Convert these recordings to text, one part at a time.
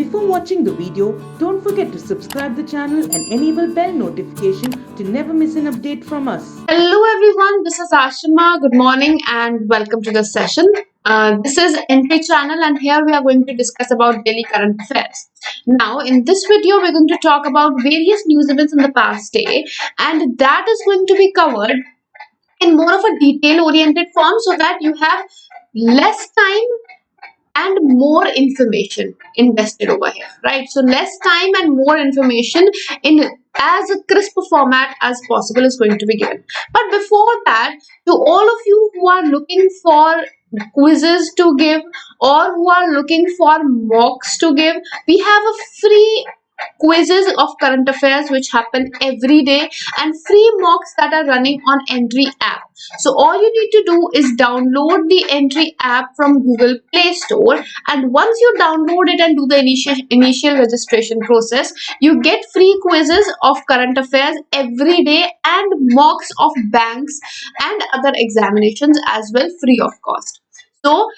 Before watching the video, don't forget to subscribe the channel and enable bell notification to never miss an update from us. Hello everyone, this is Ashima. Good morning and welcome to the session. This is NT channel and here we are going to discuss about daily current affairs. Now in this video we're going to talk about various news events in the past day, and that is going to be covered in more of a detail oriented form so that you have less time and more information invested over here, right? So less time and more information in as a crisp format as possible is going to be given. But before that, to all of you who are looking for quizzes to give or who are looking for mocks to give, we have a free quizzes of current affairs which happen every day and free mocks that are running on Entry app. So all you need to do is download the Entry app from Google Play Store, and once you download it and do the initial registration process, you get free quizzes of current affairs every day and mocks of banks and other examinations as well, free of cost. So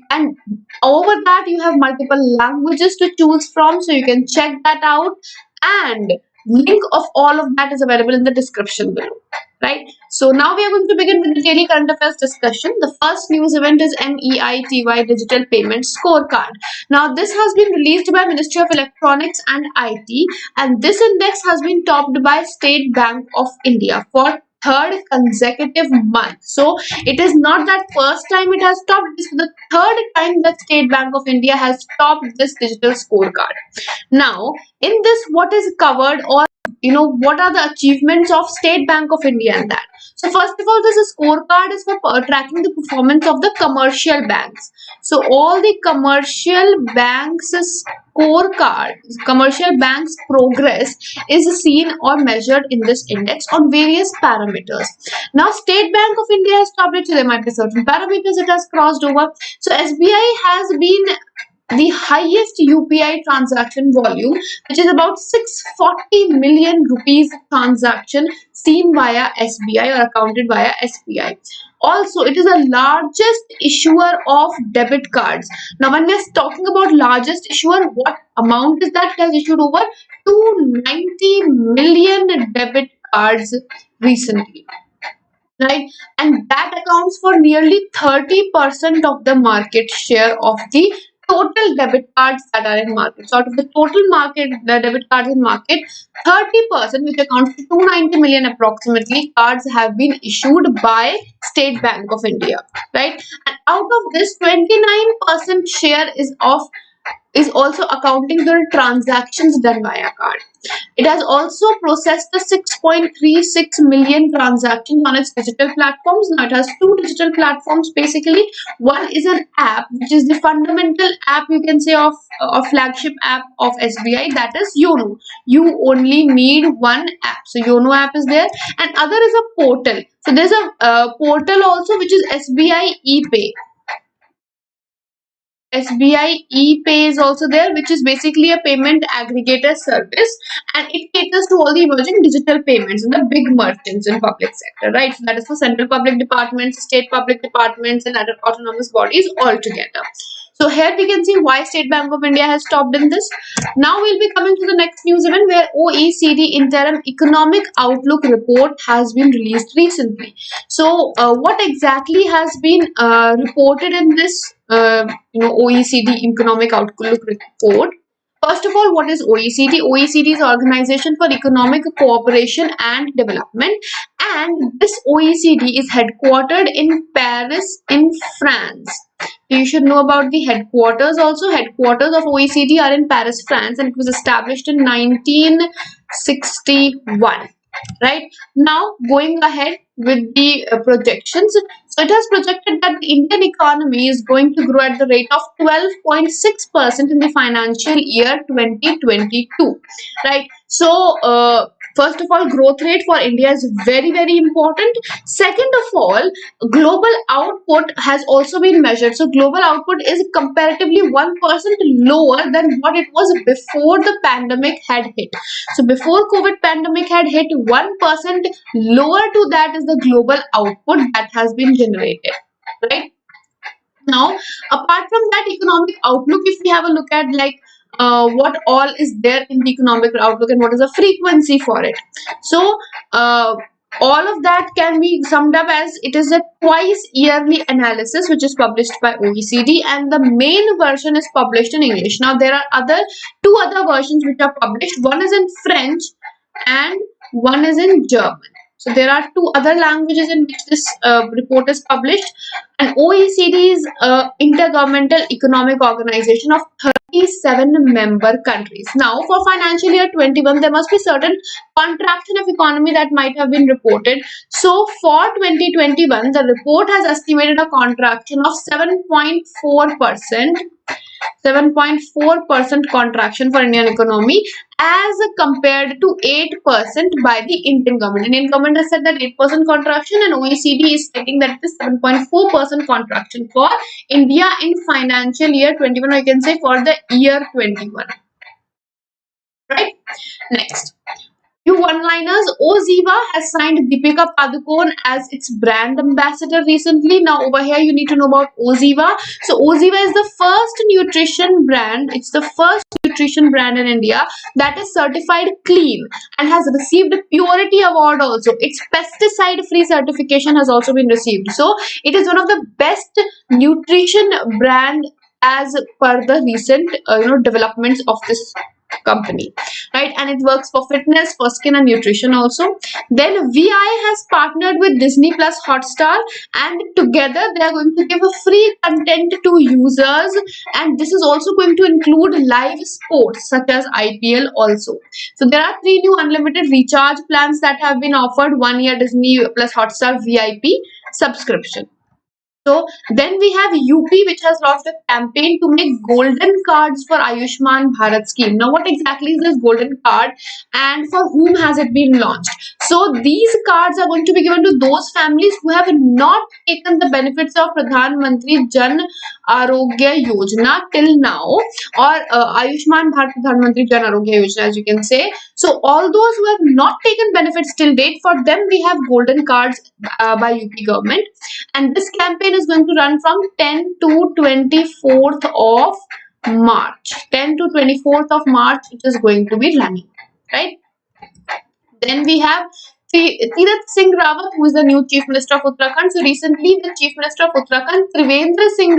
and over that you have multiple languages to choose from, so you can check that out, and link of all of that is available in the description below, right? So now we are going to begin with the daily current affairs discussion. The first news event is MEITY Digital Payment Scorecard. Now this has been released by Ministry of Electronics and IT, and this index has been topped by State Bank of India for third consecutive month. So it is not that first time it has topped, this is the third time that State Bank of India has topped this digital scorecard. Now in this, what is covered, or what are the achievements of State Bank of India and that? So first of all, this scorecard is for tracking the performance of the commercial banks. So all the commercial banks scorecard, commercial banks progress is seen or measured in this index on various parameters. Now State Bank of India has topped it, so there might be certain parameters it has crossed over. So SBI has been the highest UPI transaction volume, which is about 640 million rupees transaction seen via SBI or accounted via SBI. Also, it is the largest issuer of debit cards. Now, when we are talking about largest issuer, what amount is that? It has issued over 290 million debit cards recently, right? And that accounts for nearly 30% of the market share of the total debit cards that are in market. So out of the total market, the debit cards in market, 30%, which accounts for 290 million approximately, cards have been issued by State Bank of India, right? And out of this, 29% share is also accounting for transactions done via card. It has also processed the 6.36 million transactions on its digital platforms. Now it has two digital platforms basically. One is an app, which is the fundamental app, you can say, of a flagship app of SBI, that is YONO. You only need one app. So YONO app is there, and other is a portal. So there's a portal also, which is SBI ePay. SBI ePay is also there, which is basically a payment aggregator service, and it caters to all the emerging digital payments in the big merchants in public sector, right? So that is for central public departments, state public departments, and other autonomous bodies all together. So here we can see why State Bank of India has topped in this. Now we'll be coming to the next news event, where OECD Interim Economic Outlook Report has been released recently. So what exactly has been reported in this OECD Economic Outlook Report? First of all, what is OECD? OECD is Organization for Economic Cooperation and Development, and this OECD is headquartered in Paris in France. You should know about the headquarters also. Headquarters of OECD are in Paris, France, and it was established in 1961. Right now, going ahead with the projections, so it has projected that the Indian economy is going to grow at the rate of 12.6% in the financial year 2022, right? So first of all, growth rate for India is very, very important. Second of all, global output has also been measured. So global output is comparatively 1% lower than what it was before the pandemic had hit. So before COVID pandemic had hit, 1% lower to that is the global output that has been generated, right? Now, apart from that economic outlook, if we have a look at like what all is there in the economic outlook and what is the frequency for it. So all of that can be summed up as it is a twice yearly analysis which is published by OECD, and the main version is published in English. Now there are two other versions which are published. One is in French and one is in German. So there are two other languages in which this report is published. And OECD is Intergovernmental Economic Organization of 37 member countries. Now for financial year 21, there must be certain contraction of economy that might have been reported. So for 2021, the report has estimated a contraction of 7.4%. 7.4% contraction for Indian economy as compared to 8% by the Indian government. Indian government has said that 8% contraction, and OECD is stating that it is 7.4% contraction for India in financial year 21, or you can say for the year 21. Right? Next. Few one-liners. Oziva has signed Deepika Padukone as its brand ambassador recently. Now over here you need to know about Oziva. So Oziva is the first nutrition brand. It's the first nutrition brand in India that is certified clean and has received a purity award also. Its pesticide-free certification has also been received. So it is one of the best nutrition brand as per the recent developments of this company, right? And it works for fitness, for skin and nutrition also. Then VI has partnered with Disney Plus Hotstar, and together they are going to give a free content to users, and this is also going to include live sports such as IPL also. So there are 3 new unlimited recharge plans that have been offered: 1 year Disney Plus Hotstar VIP subscription. So then we have UP, which has launched a campaign to make golden cards for Ayushman Bharat scheme. Now what exactly is this golden card and for whom has it been launched? So these cards are going to be given to those families who have not taken the benefits of Pradhan Mantri Jan Arogya Yojana till now, or Ayushman Bharat Pradhan Mantri Jan Arogya Yojana, as you can say. So all those who have not taken benefits till date, for them we have golden cards by UP government, and this campaign is going to run from 10 to 24th of March. 10 to 24th of March it is going to be running, right? Then we have Tirath Singh Rawat, who is the new Chief Minister of Uttarakhand. So recently the Chief Minister of Uttarakhand, Trivendra Singh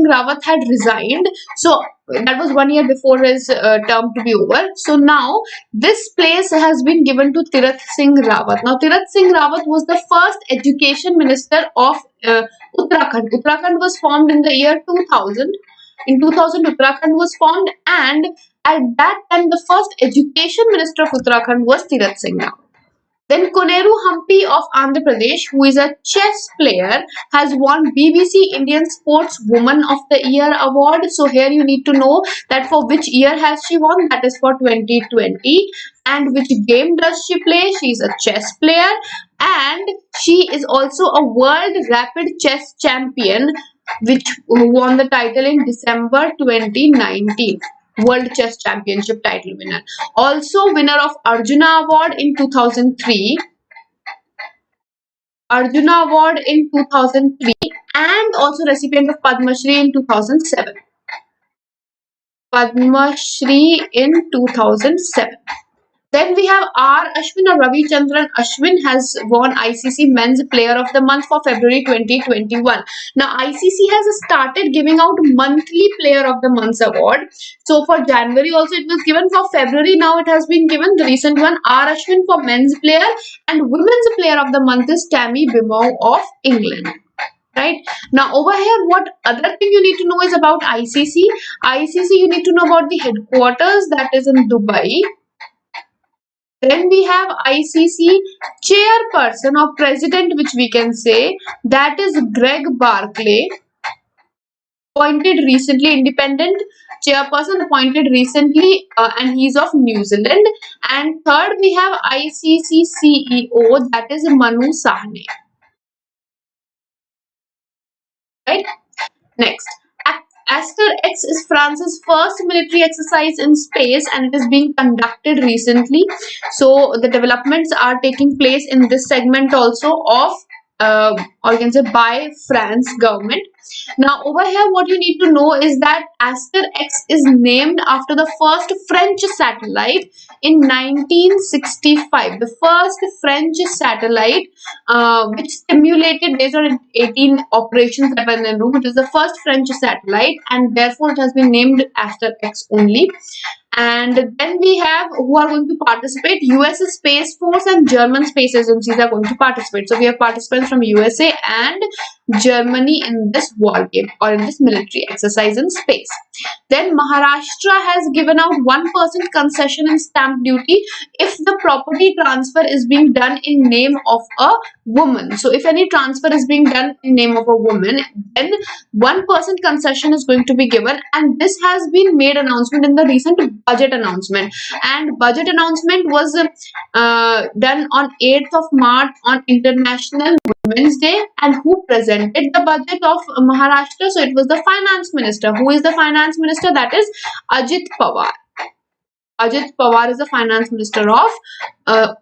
Rawat had resigned. So that was 1 year before his term to be over. So now this place has been given to Tirath Singh Rawat. Now Tirath Singh Rawat was the first education minister of Uttarakhand. Uttarakhand was formed in the year 2000. In 2000, Uttarakhand was formed, and at that time the first education minister of Uttarakhand was Tirath Singh Rawat. Then Koneru Hampi of Andhra Pradesh, who is a chess player, has won BBC Indian Sportswoman of the Year award. So here you need to know that for which year has she won. That is for 2020. And which game does she play? She is a chess player, and she is also a world rapid chess champion, which won the title in December 2019. World Chess Championship title winner. Also winner of Arjuna Award in 2003. Arjuna Award in 2003, and also recipient of Padma Shri in 2007. Padma Shri in 2007. Then we have R. Ashwin or Ravichandran Ashwin has won ICC Men's Player of the Month for February 2021. Now ICC has started giving out monthly Player of the Month award. So for January also it was given, for February now it has been given. The recent one, R. Ashwin for Men's Player, and Women's Player of the Month is Tammy Bimow of England. Right now over here, what other thing you need to know is about ICC. ICC, you need to know about the headquarters, that is in Dubai. Then we have ICC chairperson or president, which we can say, that is Greg Barclay, appointed recently, independent chairperson appointed recently, and he's of New Zealand. And third we have ICC CEO, that is Manu Sahni. Right? Next. Aster X is France's first military exercise in space, and it is being conducted recently. So the developments are taking place in this segment also of, or you can say by France government. Now over here what you need to know is that Aster X is named after the first French satellite in 1965. The first French satellite which simulated based on 18 operations that were in the room. It is the first French satellite and therefore it has been named Aster X only. And then we have who are going to participate. US Space Force and German space agencies are going to participate. So we have participants from USA and Germany in this war game or in this military exercise in space. Then Maharashtra has given out 1% concession in stamp duty if the property transfer is being done in name of a woman. So if any transfer is being done in name of a woman, then 1% concession is going to be given, and this has been made announcement in the recent budget announcement. And budget announcement was done on 8th of March on International Women's Day. And who presented the budget of Maharashtra? So it was the finance minister. Who is the finance minister? That is Ajit Pawar. Ajit Pawar is the finance minister of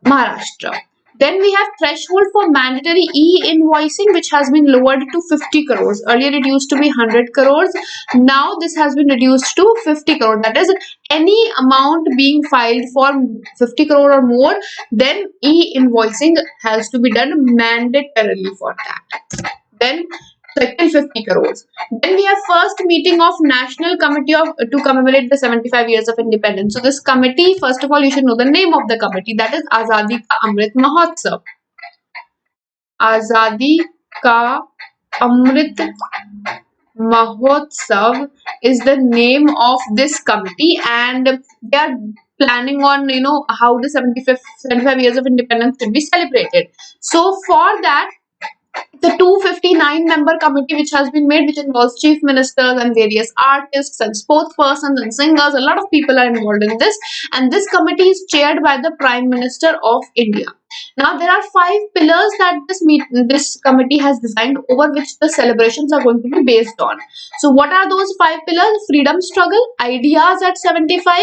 Maharashtra. Then we have threshold for mandatory e-invoicing, which has been lowered to 50 crores. Earlier it used to be 100 crores. Now this has been reduced to 50 crore. That is, any amount being filed for 50 crore or more, then e-invoicing has to be done mandatorily for that. Then second 50 crores. Then we have first meeting of National Committee to commemorate the 75 years of independence. So this committee, first of all, you should know the name of the committee. That is Azadi Ka Amrit Mahotsav. Azadi Ka Amrit Mahotsav is the name of this committee, and they are planning on how the 75 years of independence should be celebrated. So for that, the 259-member committee which has been made, which involves chief ministers and various artists and spokespersons and singers. A lot of people are involved in this, and this committee is chaired by the Prime Minister of India. Now there are 5 pillars that this committee has designed, over which the celebrations are going to be based on. So what are those 5 pillars? Freedom struggle, ideas at 75,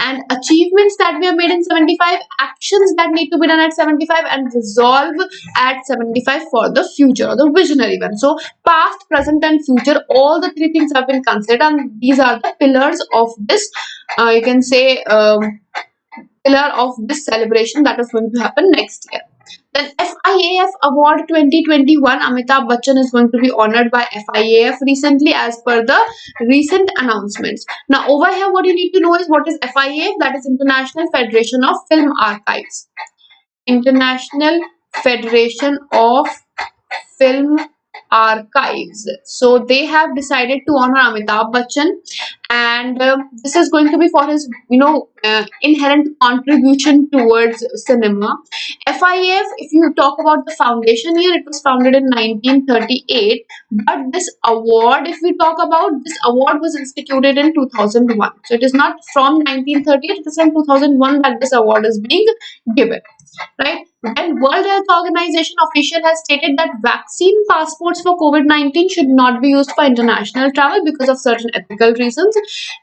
and achievements that we have made in 75, actions that need to be done at 75, and resolve at 75 for the future, or the visionary one. So past, present and future, all the 3 things have been considered, and these are the pillars of this you can say pillar of this celebration that is going to happen next year. Then FIAF Award 2021, Amitabh Bachchan is going to be honored by FIAF recently as per the recent announcements. Now over here what you need to know is what is FIAF? That is International Federation of Film Archives. International Federation of Film Archives. So they have decided to honor Amitabh Bachchan, and this is going to be for his inherent contribution towards cinema. FIAF, if you talk about the foundation year, it was founded in 1938, but this award, if we talk about, this award was instituted in 2001. So it is not from 1938, it is from 2001 that this award is being given, right? And World Health Organization official has stated that vaccine passports for COVID-19 should not be used for international travel because of certain ethical reasons.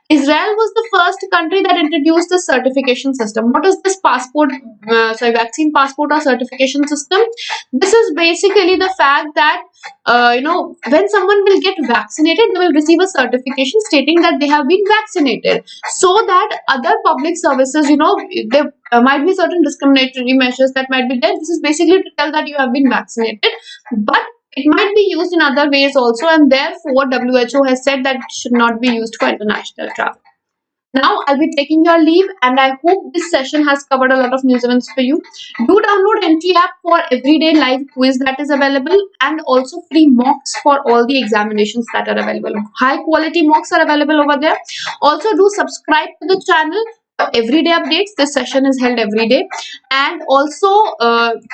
Israel was the first country that introduced the certification system. What is this vaccine passport or certification system? This is basically the fact that when someone will get vaccinated, they will receive a certification stating that they have been vaccinated, so that other public services, there might be certain discriminatory measures that might be there. This is basically to tell that you have been vaccinated, but it might be used in other ways also, and therefore WHO has said that it should not be used for international travel. Now I'll be taking your leave, and I hope this session has covered a lot of news events for you. Do download Entry app for everyday live quiz that is available, and also free mocks for all the examinations that are available. High quality mocks are available over there. Also do subscribe to the channel for everyday updates. This session is held every day, and also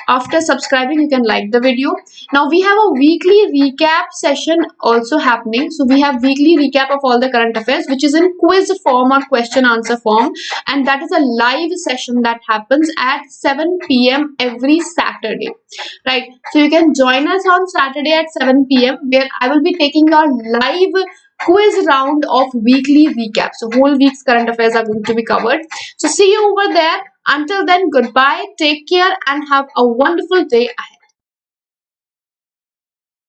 after subscribing you can like the video. Now we have a weekly recap session also happening. So we have weekly recap of all the current affairs, which is in quiz form or question answer form, and that is a live session that happens at 7 p.m. every Saturday, right? So you can join us on Saturday at 7 p.m. where I will be taking your live quiz round of weekly recap. So whole week's current affairs are going to be covered. So see you over there. Until then, goodbye, take care, and have a wonderful day ahead.